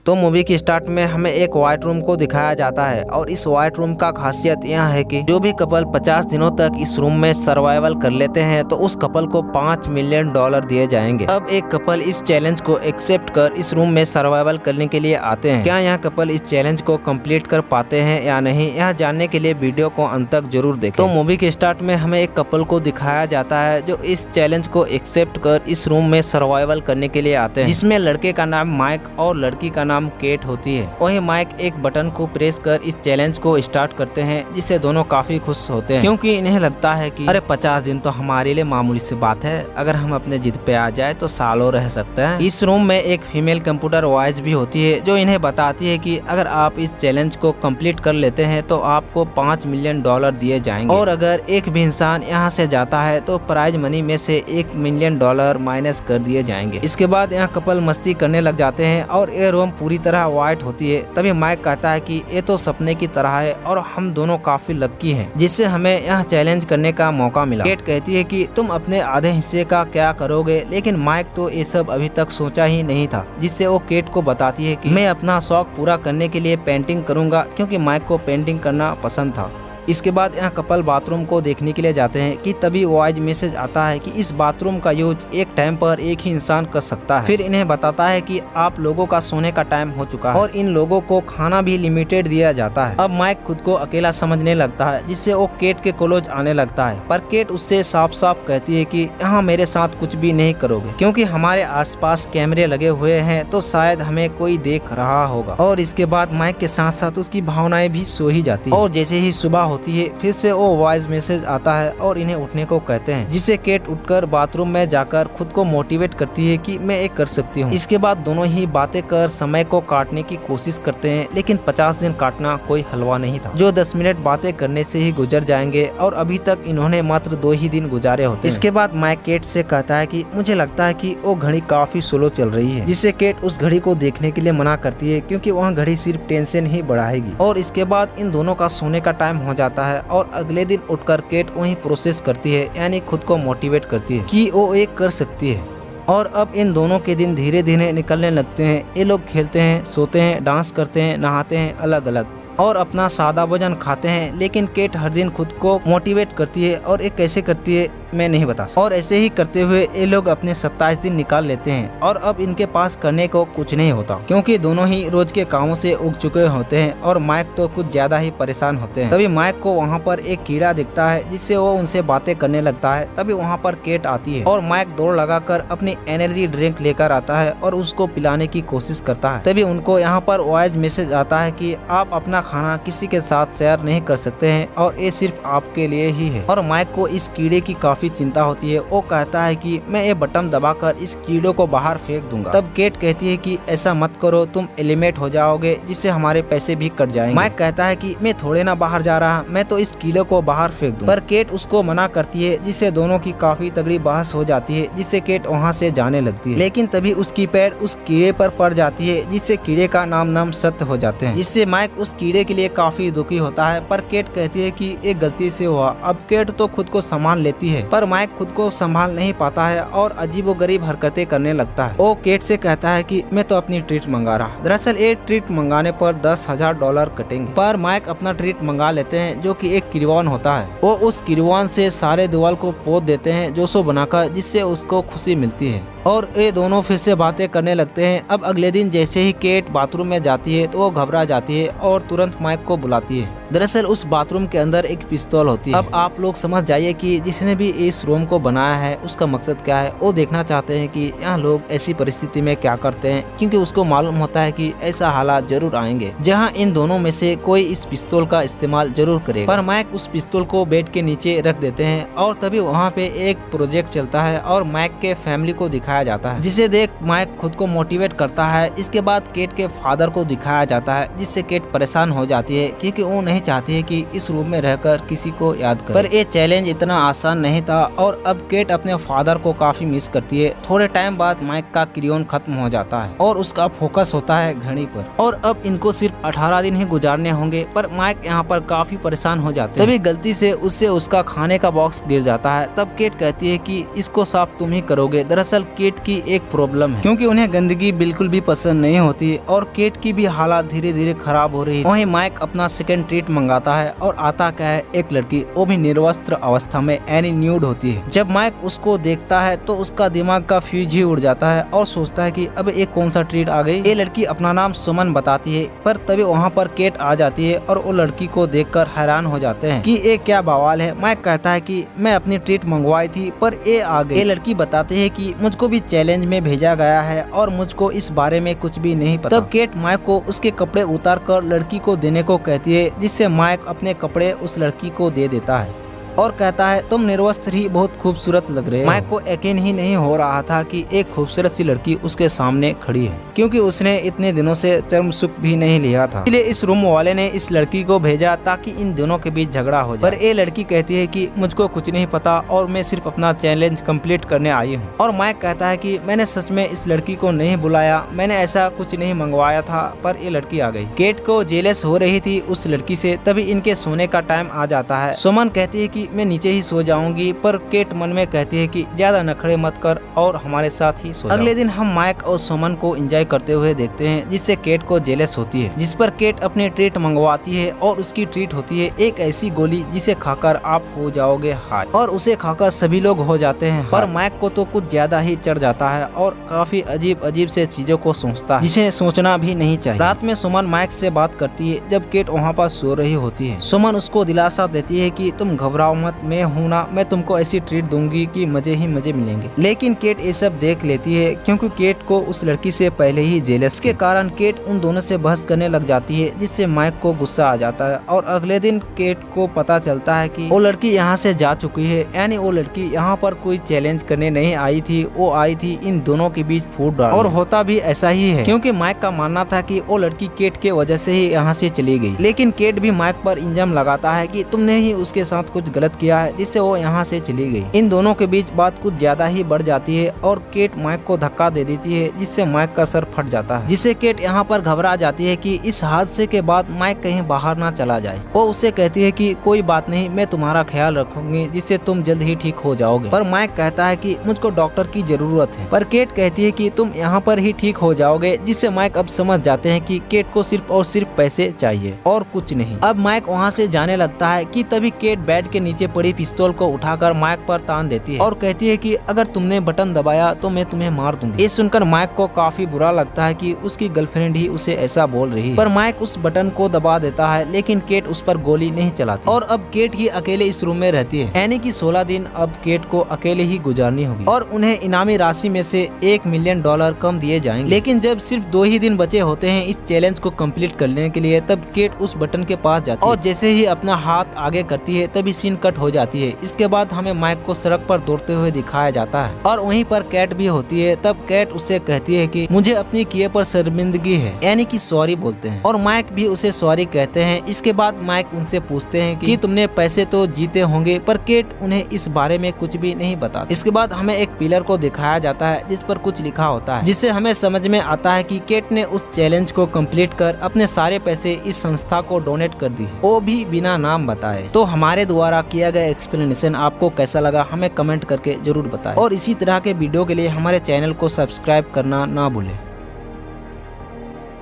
तो मूवी की स्टार्ट में हमें एक व्हाइट रूम को दिखाया जाता है और इस व्हाइट रूम का खासियत यह है कि जो भी कपल 50 दिनों तक इस रूम में सर्वाइवल कर लेते हैं तो उस कपल को $5 मिलियन दिए जाएंगे। अब एक कपल इस चैलेंज को एक्सेप्ट कर इस रूम में सर्वाइवल करने के लिए आते हैं। क्या यह कपल इस चैलेंज को कंप्लीट कर पाते हैं या नहीं, यह जानने के लिए वीडियो को अंत तक जरूर देखें। तो मूवी के स्टार्ट में हमें एक कपल को दिखाया जाता है जो इस चैलेंज को एक्सेप्ट कर इस रूम में सर्वाइवल करने के लिए आते हैं, जिसमें लड़के का नाम माइक और लड़की का नाम केट होती है। वहीं माइक एक बटन को प्रेस कर इस चैलेंज को स्टार्ट करते हैं, जिससे दोनों काफी खुश होते हैं क्योंकि इन्हें लगता है कि अरे 50 दिन तो हमारे लिए मामूली सी बात है, अगर हम अपने जिद पे आ जाए तो सालों रह सकते हैं। इस रूम में एक फीमेल कंप्यूटर वॉइस भी होती है जो इन्हें बताती है कि अगर आप इस चैलेंज को कंप्लीट कर लेते हैं तो आपको $5 मिलियन दिए जाएंगे और अगर एक भी इंसान यहाँ से जाता है तो प्राइज मनी में से $1 मिलियन माइनस कर दिए जाएंगे। इसके बाद यहाँ कपल मस्ती करने लग जाते हैं और ये रूम पूरी तरह व्हाइट होती है। तभी माइक कहता है कि ये तो सपने की तरह है और हम दोनों काफी लक्की हैं जिससे हमें यह चैलेंज करने का मौका मिला। केट कहती है कि तुम अपने आधे हिस्से का क्या करोगे, लेकिन माइक तो ये सब अभी तक सोचा ही नहीं था, जिससे वो केट को बताती है कि मैं अपना शौक पूरा करने के लिए पेंटिंग करूंगा क्योंकि माइक को पेंटिंग करना पसंद था। इसके बाद यहाँ कपल बाथरूम को देखने के लिए जाते हैं कि तभी वॉइस मैसेज आता है कि इस बाथरूम का यूज एक टाइम पर एक ही इंसान कर सकता है। फिर इन्हें बताता है कि आप लोगों का सोने का टाइम हो चुका है और इन लोगों को खाना भी लिमिटेड दिया जाता है। अब माइक खुद को अकेला समझने लगता है, जिससे वो केट के क्लोज आने लगता है, पर केट उससे साफ साफ कहती है कि यहाँ मेरे साथ कुछ भी नहीं करोगे क्योंकि हमारे आसपास कैमरे लगे हुए हैं तो शायद हमें कोई देख रहा होगा। और इसके बाद माइक के साथ साथ उसकी भावनाएं भी सो ही जाती है और जैसे ही सुबह होती है फिर से वो वॉइस मैसेज आता है और इन्हें उठने को कहते हैं, जिससे केट उठकर बाथरूम में जाकर खुद को मोटिवेट करती है कि मैं एक कर सकती हूँ। इसके बाद दोनों ही बातें कर समय को काटने की कोशिश करते हैं, लेकिन 50 दिन काटना कोई हलवा नहीं था जो 10 मिनट बातें करने से ही गुजर जाएंगे और अभी तक इन्होंने मात्र 2 ही दिन गुजारे होते हैं। इसके बाद माइक केट से कहता है कि मुझे लगता है कि वो घड़ी काफी स्लो चल रही है, जिससे केट उस घड़ी को देखने के लिए मना करती है क्योंकि वह घड़ी सिर्फ टेंशन ही बढ़ाएगी। और इसके बाद इन दोनों का सोने का टाइम हो जाता है और अगले दिन उठकर केट वही प्रोसेस करती है, यानी खुद को मोटिवेट करती है कि वो एक कर सकती है। और अब इन दोनों के दिन धीरे धीरे निकलने लगते हैं। ये लोग खेलते हैं, सोते हैं, डांस करते हैं, नहाते हैं अलग अलग और अपना सादा भोजन खाते हैं। लेकिन केट हर दिन खुद को मोटिवेट करती है और ये कैसे करती है मैं नहीं बता सकता। और ऐसे ही करते हुए ये लोग अपने 27 दिन निकाल लेते हैं और अब इनके पास करने को कुछ नहीं होता क्योंकि दोनों ही रोज के कामों से उग चुके होते हैं और माइक तो कुछ ज्यादा ही परेशान होते हैं। तभी माइक को वहाँ पर एक कीड़ा दिखता है, जिससे वो उनसे बातें करने लगता है। तभी वहाँ पर केट आती है और माइक दौड़ लगाकर अपनी एनर्जी ड्रिंक लेकर आता है और उसको पिलाने की कोशिश करता है। तभी उनको यहाँ पर वॉइस मैसेज आता है कि आप अपना खाना किसी के साथ शेयर नहीं कर सकते हैं और ये सिर्फ आपके लिए ही है। और माइक को इस कीड़े की काफी चिंता होती है। वो कहता है कि मैं ये बटन दबाकर इस कीड़े को बाहर फेंक दूंगा। तब केट कहती है कि ऐसा मत करो, तुम एलिमिनेट हो जाओगे जिससे हमारे पैसे भी कट जाएंगे। माइक कहता है कि मैं थोड़े ना बाहर जा रहा, मैं तो इस कीड़े को बाहर फेंक दूं। पर केट उसको मना करती है, जिससे दोनों की काफी तगड़ी बहस हो जाती है, जिससे केट वहाँ से जाने लगती है। लेकिन तभी उसकी पैर उस कीड़े पर पड़ जाती है, जिससे कीड़े का नाम सत्य हो जाते हैं, जिससे माइक उस कीड़े के लिए काफी दुखी होता है। पर केट कहती है कि एक गलती से हुआ। अब केट तो खुद को संभाल लेती है पर माइक खुद को संभाल नहीं पाता है और अजीबोगरीब हरकतें करने लगता है। वो केट से कहता है कि मैं तो अपनी ट्रीट मंगा रहा। दरअसल ये ट्रीट मंगाने पर $10,000 कटेंगे। पर माइक अपना ट्रीट मंगा लेते हैं जो कि एक किरवान होता है। वो उस किरवान से सारे दीवार को पोत देते हैं जोशो बनाकर, जिससे उसको खुशी मिलती है और ये दोनों फिर से बातें करने लगते हैं। अब अगले दिन जैसे ही केट बाथरूम में जाती है तो वो घबरा जाती है और तुरंत माइक को बुलाती है। दरअसल उस बाथरूम के अंदर एक पिस्तौल होती है। अब आप लोग समझ जाइए कि जिसने भी इस रूम को बनाया है उसका मकसद क्या है। वो देखना चाहते हैं कि यहाँ लोग ऐसी परिस्थिति में क्या करते हैं, क्योंकि उसको मालूम होता है कि ऐसा हालात जरूर आएंगे जहाँ इन दोनों में से कोई इस पिस्तौल का इस्तेमाल जरूर करेगा। पर माइक उस पिस्तौल को बेड के नीचे रख देते हैं और तभी वहाँ पे एक प्रोजेक्ट चलता है और माइक के फैमिली को दिखाया जाता है, जिसे देख माइक खुद को मोटिवेट करता है। इसके बाद केट के फादर को दिखाया जाता है, जिससे केट परेशान हो जाती है क्योंकि वो नहीं चाहती है कि इस रूम में रहकर किसी को याद करे। पर ये चैलेंज इतना आसान नहीं था और अब केट अपने फादर को काफी मिस करती है। थोड़े टाइम बाद माइक का क्रियोन खत्म हो जाता है और उसका फोकस होता है घड़ी पर और अब इनको सिर्फ 18 दिन ही गुजारने होंगे। पर माइक यहाँ पर काफी परेशान हो जाते हैं। तभी गलती से उससे उसका खाने का बॉक्स गिर जाता है। तब केट कहती है कि इसको साफ तुम ही करोगे। दरअसल केट की एक प्रॉब्लम है, क्योंकि उन्हें गंदगी बिल्कुल भी पसंद नहीं होती और केट की भी हालत धीरे धीरे खराब हो रही है। वहीं माइक अपना सेकंड ट्रीट मंगाता है और आता क्या है, एक लड़की, वो भी निर्वस्त्र अवस्था में, यानी न्यूड होती है। जब माइक उसको देखता है तो उसका दिमाग का फ्यूज ही उड़ जाता है और सोचता है कि अब एक कौन सा ट्रीट आ गई। ये लड़की अपना नाम सुमन बताती है, पर तभी वहाँ पर केट आ जाती है और वो लड़की को देखकर हैरान हो जाते हैं कि ये क्या बवाल है। माइक कहता है कि मैं अपनी ट्रीट मंगवाई थी पर ये आ गई। ये लड़की बताती है कि मुझको भी चैलेंज में भेजा गया है और मुझको इस बारे में कुछ भी नहीं पता। तब केट माइक को उसके कपड़े उतार कर लड़की को देने को कहती है, जिससे माइक अपने कपड़े उस लड़की को दे देता है और कहता है तुम निर्वस्त्र ही बहुत खूबसूरत लग रहे हो। माइक को यकीन ही नहीं हो रहा था कि एक खूबसूरत सी लड़की उसके सामने खड़ी है, क्योंकि उसने इतने दिनों से चर्म सुख भी नहीं लिया था। इसलिए इस रूम वाले ने इस लड़की को भेजा ताकि इन दोनों के बीच झगड़ा हो जाए। पर ये लड़की कहती है कि मुझको कुछ नहीं पता और मैं सिर्फ अपना चैलेंज कंप्लीट करने आई हूँ। और माइक कहता है कि मैंने सच में इस लड़की को नहीं बुलाया, मैंने ऐसा कुछ नहीं मंगवाया था, पर ये लड़की आ गई। केट को जेलस हो रही थी उस लड़की से, तभी इनके सोने का टाइम आ जाता है। सुमन कहती है कि मैं नीचे ही सो जाऊंगी, पर केट मन में कहती है कि ज्यादा नखरे मत कर और हमारे साथ ही सो जाओ। अगले दिन हम माइक और सुमन को एंजॉय करते हुए देखते हैं, जिससे केट को जेलस होती है, जिस पर केट अपनी ट्रीट मंगवाती है और उसकी ट्रीट होती है एक ऐसी गोली जिसे खाकर आप हो जाओगे हाई, और उसे खाकर सभी लोग हो जाते हैं। पर माइक को तो कुछ ज्यादा ही चढ़ जाता है और काफी अजीब अजीब से चीजों को सोचता है जिसे सोचना भी नहीं चाहिए। रात में सुमन माइक से बात करती है जब केट वहाँ पर सो रही होती है। सुमन उसको दिलासा देती है कि तुम घबराओ मत, मैं हूँ ना, मैं तुमको ऐसी ट्रीट दूंगी कि मजे ही मजे मिलेंगे। लेकिन केट ये सब देख लेती है, क्योंकि केट को उस लड़की से पहले ही जेलस के कारण केट उन दोनों से बहस करने लग जाती है, जिससे माइक को गुस्सा आ जाता है। और अगले दिन केट को पता चलता है कि वो लड़की यहाँ से जा चुकी है, यानी वो लड़की यहाँ पर कोई चैलेंज करने नहीं आई थी, वो आई थी इन दोनों के बीच फूट डालने। और होता भी ऐसा ही है, क्योंकि माइक का मानना था कि वो लड़की केट के वजह से ही यहाँ से चली गई। लेकिन केट भी माइक पर इल्जाम लगाता है कि तुमने ही उसके साथ कुछ गलत किया है, जिससे वो यहाँ से चली गई। इन दोनों के बीच बात कुछ ज्यादा ही बढ़ जाती है और केट माइक को धक्का दे देती है, जिससे माइक का सर फट जाता है, जिससे केट यहाँ पर घबरा जाती है कि इस हादसे के बाद माइक कहीं बाहर ना चला जाए। वो उससे कहती है कि कोई बात नहीं, मैं तुम्हारा ख्याल रखूंगी, जिससे तुम जल्द ही ठीक हो जाओगे। पर माइक कहता है कि मुझको डॉक्टर की जरूरत है। पर केट कहती है कि तुम यहाँ पर ही ठीक हो जाओगे, जिससे माइक अब समझ जाते हैं कि केट को सिर्फ और सिर्फ पैसे चाहिए और कुछ नहीं। अब माइक वहाँ से जाने लगता है कि तभी केट बेड के नीचे पड़ी पिस्तौल को उठाकर माइक पर तान देती है और कहती है कि अगर तुमने बटन दबाया तो मैं तुम्हें मार दूंगी। ये सुनकर माइक को काफी बुरा लगता है कि उसकी गर्लफ्रेंड ही उसे ऐसा बोल रही है। पर माइक उस बटन को दबा देता है, लेकिन केट उस पर गोली नहीं चलाती और अब केट ही अकेले इस रूम में रहती है, यानी कि 16 दिन अब केट को अकेले ही गुजारनी होगी और उन्हें इनामी राशि में से $1 मिलियन कम दिए जाएंगे। लेकिन जब सिर्फ 2 ही दिन बचे होते हैं इस चैलेंज को कंप्लीट करने के लिए, तब केट उस बटन के पास जाती है और जैसे ही अपना हाथ आगे करती है तभी सीन कट हो जाती है। इसके बाद हमें माइक को सड़क पर दौड़ते हुए दिखाया जाता है और वहीं पर कैट भी होती है। तब कैट उससे कहती है कि मुझे अपनी किए पर शर्मिंदगी है, यानी कि सॉरी बोलते हैं और माइक भी उसे सॉरी कहते हैं। इसके बाद माइक उनसे पूछते हैं कि तुमने पैसे तो जीते होंगे, पर केट उन्हें इस बारे में कुछ भी नहीं बताती। इसके बाद हमें एक पिलर को दिखाया जाता है जिस पर कुछ लिखा होता है, जिससे हमें समझ में आता है कि केट ने उस चैलेंज को कंप्लीट कर अपने सारे पैसे इस संस्था को डोनेट कर दी है, वो भी बिना नाम बताए। तो हमारे द्वारा किया गया एक्सप्लेनेशन आपको कैसा लगा हमें कमेंट करके जरूर बताएं और इसी तरह के वीडियो के लिए हमारे चैनल को सब्सक्राइब करना ना भूलें।